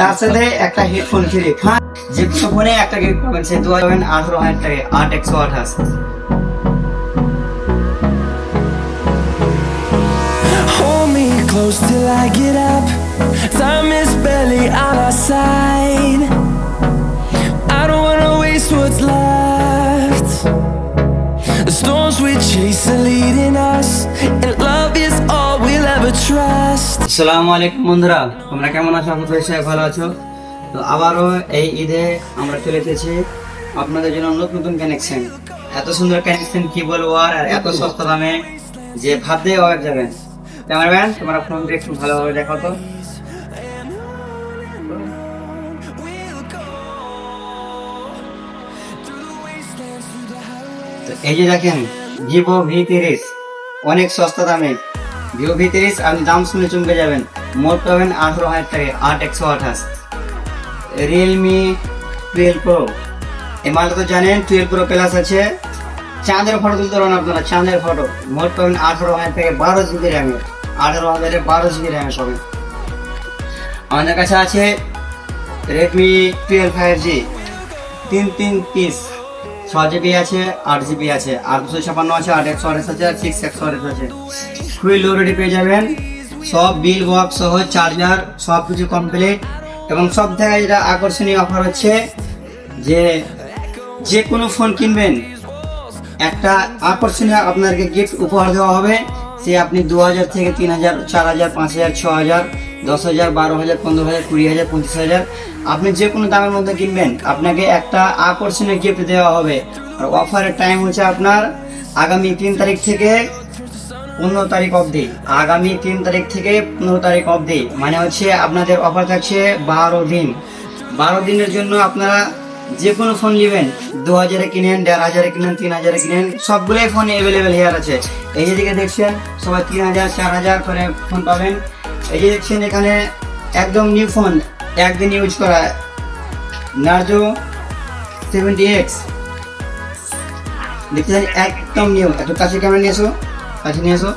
তার সাথে একটা হেডফোন ফ্রি। হ্যাঁ, যে কোনো ফোনে একটা গিফট পাবেন, সে 18,000 টাকা 8 128। Hold me close till I get up. Time is barely on our side. I don't wanna waste what's left. The storms we chase are leading us, and love is all we'll ever trust. আসসালামু আলাইকুম বন্ধুরা, তোমরা কেমন আছো? আশা করি সবাই ভালো আছো। তো আবারও এই ঈদে আমরা চলে এসেছি আপনাদের জন্য নতুন নতুন কানেকশন। এত সুন্দর কানেকশন কি বলবো, আর এত সস্তা দামে যে ভাবতে অবাক যাবেন। ক্যামেরাম্যান, তোমরা ফোনটা একটু ভালোভাবে দেখো তো। তো এই যে দেখেন, ভিভো V30 অনেক সস্তা দামে। ভিভো V30 আপনি দাম শুনে চমকে যাবেন। মোট পাবেন 18,000 টাকায় 8 128। রিয়েলমি 12 প্রো, এই মালটা তো জানেন 12 প্রো প্লাস আছে। চাঁদের ফটো তুলতে পারেন আপনারা, চাঁদের ফটো। মোট পাবেন 18,000 টাকায় 12 জিবি র্যামের। 18,000 12 জিবি র্যামের পাবেন। আমাদের কাছে আছে রেডমি 12 5G 3 পিস, 6 জিবি আছে, 8 জিবি আছে, 856 আছে, 8 128 আছে, আর 6 128 আছে। খুবই লো রেটে পেয়ে যাবেন। সব বিল বক্স সহ, চার্জার সব কিছু কমপ্লিট। এবং সব থেকে যেটা আকর্ষণীয় অফার হচ্ছে যে কোনো ফোন কিনবেন একটা আকর্ষণীয় আপনাকে গিফট উপহার দেওয়া হবে। সে আপনি 2,000 থেকে 3,000, 4,000, 5,000, 6,000, 10,000, 12,000, 15,000, 20,000, 25,000, আপনি যে কোনো দামের মধ্যে কিনবেন আপনাকে একটা আকর্ষণীয় গিফট দেওয়া হবে। আর অফারের টাইম হচ্ছে আপনার আগামী 3 তারিখ থেকে 15 তারিখ অবধি। আগামী 3 তারিখ থেকে 15 তারিখ অবধি, মানে হচ্ছে আপনাদের অফার থাকছে 12 দিন। 12 দিনের জন্য আপনারা যে কোনো ফোন নেবেন, 2,000 কিনেন, 1,500 কিনেন, 3,000 কিনেন, সবগুলোই ফোন অ্যাভেলেবেল হেয়ার আছে। এই যেদিকে দেখছেন সবাই 3,000 4,000 করে ফোন পাবেন। এই যে দেখছেন এখানে একদম নিউ ফোন, একদিন ইউজ করা নার্জো 70X দেখছেন, একদম নিউ। একটু কাছে ক্যামেরা নিয়ে এসো, কাছে নিয়ে এসো।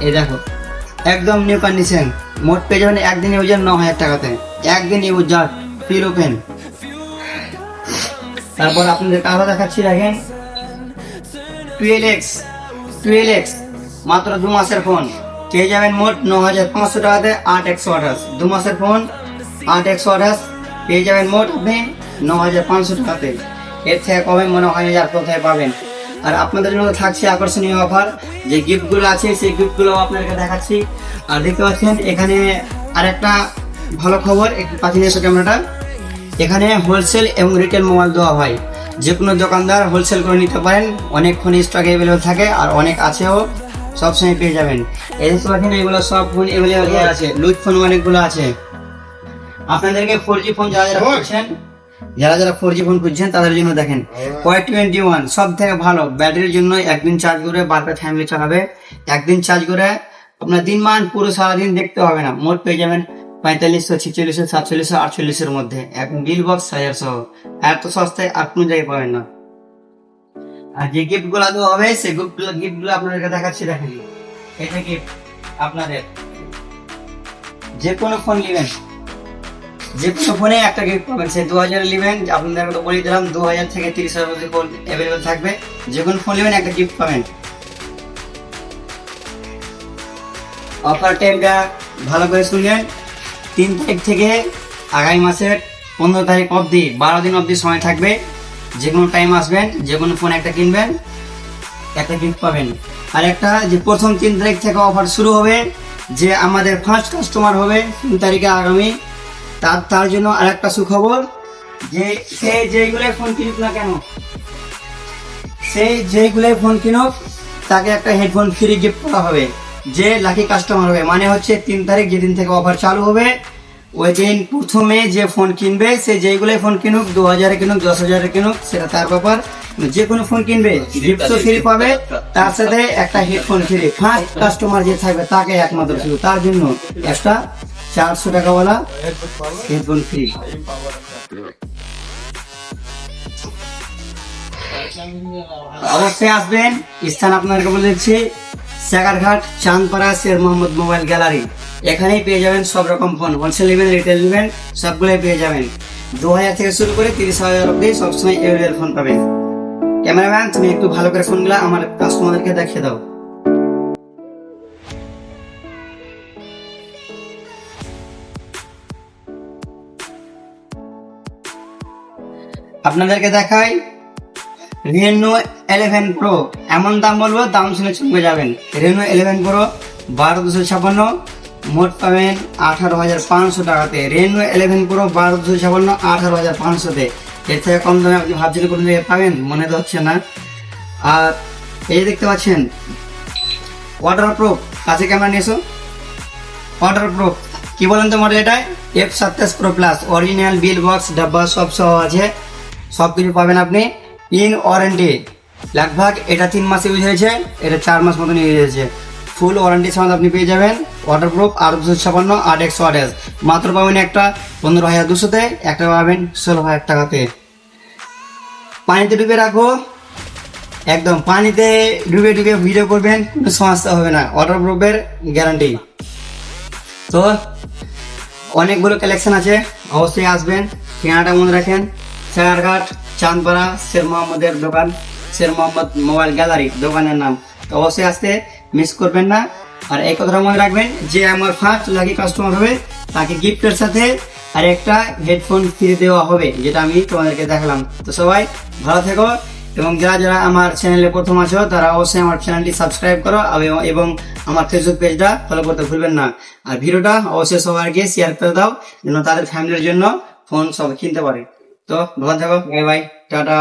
এই দেখো একদম নিউ কন্ডিশন। মোট পেয়ে যাবেন একদিন ইউজের 9,000 টাকাতে। একদিন ইউজ জাস্ট ফিল ওপেন। তারপর আপনাদের আরো দেখাচ্ছি, দেখেন 12X মাত্র 2 মাসের ফোন পেয়ে যাবেন মোট 9,500 টাকাতে 8 128। 2 মাসের ফোন 8 128 পেয়ে যাবেন মোট আপনি 9,500 টাকাতে। এর থেকে কমে মনে হয় আর কোথায় পাবেন। আর আপনাদের জন্য থাকছে আকর্ষণীয় অফার। যে গিফটগুলো আছে সেই গিফটগুলো আপনাদেরকে দেখাচ্ছি। আর দেখতে পাচ্ছেন এখানে আরেকটা ভালো খবর, একটু পাঠিয়ে নিয়ে এসো ক্যামেরাটা। এখানে হোলসেল এবং রিটেল মোবাইল দেওয়া হয়। যে কোনো দোকানদার হোলসেল করে নিতে পারেন। অনেক ফোন স্টক অ্যাভেলেবেল থাকে, আর অনেক আছেও, সবসময় পেয়ে যাবেন। এই দেখতে পাচ্ছেন এগুলো সব ফোন অ্যাভেলেবেল আছে। লুজ ফোন অনেকগুলো আছে। আপনাদেরকে 4G ফোন যারা 4G ফোন খুঁজছেন তাদের জন্য দেখেন Y21 সব থেকে ভালো। ব্যাটারির জন্য একদিন চার্জ করে বারবার ফ্যামিলি চালাবে। একদিন চার্জ করে আপনার দিনমান পুরো সারাদিন দেখতে হবে না। মোট পেয়ে যাবেন 4500, 4600, 4700, 4800 মধ্যে। এখন বিল বক্স চার্জার সহ। এত সস্তায় আর কোনো জায়গায় পাবেন না। আর যে গিফট গুলো দেওয়া হবে সেই গিফট গুলো আপনাদেরকে দেখাচ্ছি, দেখেন এটা গিফট আপনাদের। যে কোনো ফোন নেবেন, যে কোনো ফোনে একটা গিফট পাবেন। সে 2,000 নেবেন, আপনাদেরকে তো বলে দিলাম 2,000 থেকে 30,000 মধ্যে ফোন অ্যাভেলেবেল থাকবে। যে কোনো ফোন নেবেন একটা গিফট পাবেন। অফার টাইমটা ভালো করে শুনলেন। 3 তারিখ থেকে আগামী মাসের 15 তারিখ অবধি 12 দিন অবধি সময় থাকবে। যে কোনো টাইম আসবেন, যে কোনো ফোন একটা কিনবেন, একটা গিফট পাবেন। আর একটা যে প্রথম 3 তারিখ থেকে অফার শুরু হবে, যে আমাদের ফার্স্ট কাস্টমার হবে 3 তারিখে আগামী, তার জন্য আর একটা সুখবর, যে সে যেইগুলোই ফোন কিনুক না কেন, তাকে একটা হেডফোন ফ্রি গিফট করা হবে। যে লাকি কাস্টমার হবে, মানে হচ্ছে 3 তারিখ যেদিন থেকে অফার চালু হবে, ওই দিন প্রথমে যে ফোন কিনবে, সে যেইগুলোই ফোন কিনুক, 2,000 কিনুক, 10,000 কিনুক, সেটা তার ব্যাপার। যে কোনো ফোন কিনবে গিফট তো ফ্রি পাবে, তার সাথে একটা হেডফোন ফ্রি। ফার্স্ট কাস্টমার যে থাকবে তাকে একমাত্র শুধু তার জন্য একটা 400 টাকাওয়ালা হেডফোন ফ্রি। অবশ্যই আসবেন। স্থান আপনাদেরকে বলে দিচ্ছি, সাগারঘাট, চাঁদপাড়া, শের মোহাম্মদ মোবাইল গ্যালারি। এখানেই পেয়ে যাবেন সব রকম ফোন, হোলসেল নেবেন রিটেল নেবেন সবগুলোই পেয়ে যাবেন। 2000 থেকে শুরু করে 30,000 অব্দি সবসময় এভেলেবল ফোন পাবেন। ক্যামেরাম্যান তুমি একটু ভালো করে ফোনগুলো আমার কাস্টমারদেরকে দেখিয়ে দাও। আপনাদেরকে দেখাই Reno 11 Pro, এমন দাম বলবো দাম শুনে চমকে যাবেন। Reno 11 Pro 12256, মোট পাবেন 18,500 টাকাতে। Reno 11 Pro 12256 18,500-তে। এর থেকে কম দামে আপনি ভাবছেন কোন জায়গায় পাবেন, মনে তো হচ্ছে না। আর এই দেখতে পাচ্ছেন ওয়াটারপ্রুফ, কাছে ক্যামেরা নিয়ে এসো। ওয়াটারপ্রুফ কি বলেন তো মডেল এটাই F27 Pro Plus, original bill box ডাব্বা সব সহ আছে, সব কিছু পাবেন আপনি ইন ওয়ারেন্টি। লাগভাগ এটা 3 মাস ইউজ হয়েছে, এটা 4 মাস মতন ইউজ হয়েছে। ফুল ওয়ারেন্টি সমেত আপনি পেয়ে যাবেন। ওয়াটারপ্রুফ 856 8x মাত্র পাবেন একটা 15,200-তে, একটা পাবেন 16,000 টাকাতে। পানিতে ডুবে রাখো, একদম পানিতে ডুবে ডুবে ভিডিও করবেন, কোনো সমস্যা হবে না, ওয়াটারপ্রুফের গ্যারান্টি। তো অনেকগুলো কালেকশন আছে, অবশ্যই আসবেন। ঠিকানাটা মনে রাখেন, সেনারঘাট চাঁদপাড়া, শের মোহাম্মদের দোকান, শের মোহাম্মদ মোবাইল গ্যালারি দোকানের নাম। তো অবশ্যই আসতে মিস করবেন না। আর এই কথাটা মনে রাখবেন, যে আমার ফার্স্ট লাকি কাস্টমার হবে তাকে গিফটের সাথে আর একটা হেডফোন ফ্রি দেওয়া হবে, যেটা আমি তোমাদেরকে দেখালাম। তো সবাই ভালো থেকো, এবং যারা যারা আমার চ্যানেলে প্রথম আছো তারা অবশ্যই আমার চ্যানেলটি সাবস্ক্রাইব করো এবং আমার ফেসবুক পেজটা ফলো করতে ভুলবেন না। আর ভিডিওটা অবশ্যই সবাইকে শেয়ার করে দাও, যেন তাদের ফ্যামিলির জন্য ফোন সব কিনতে পারে। তো ভালো থাকো, বাই বাই, টাটা।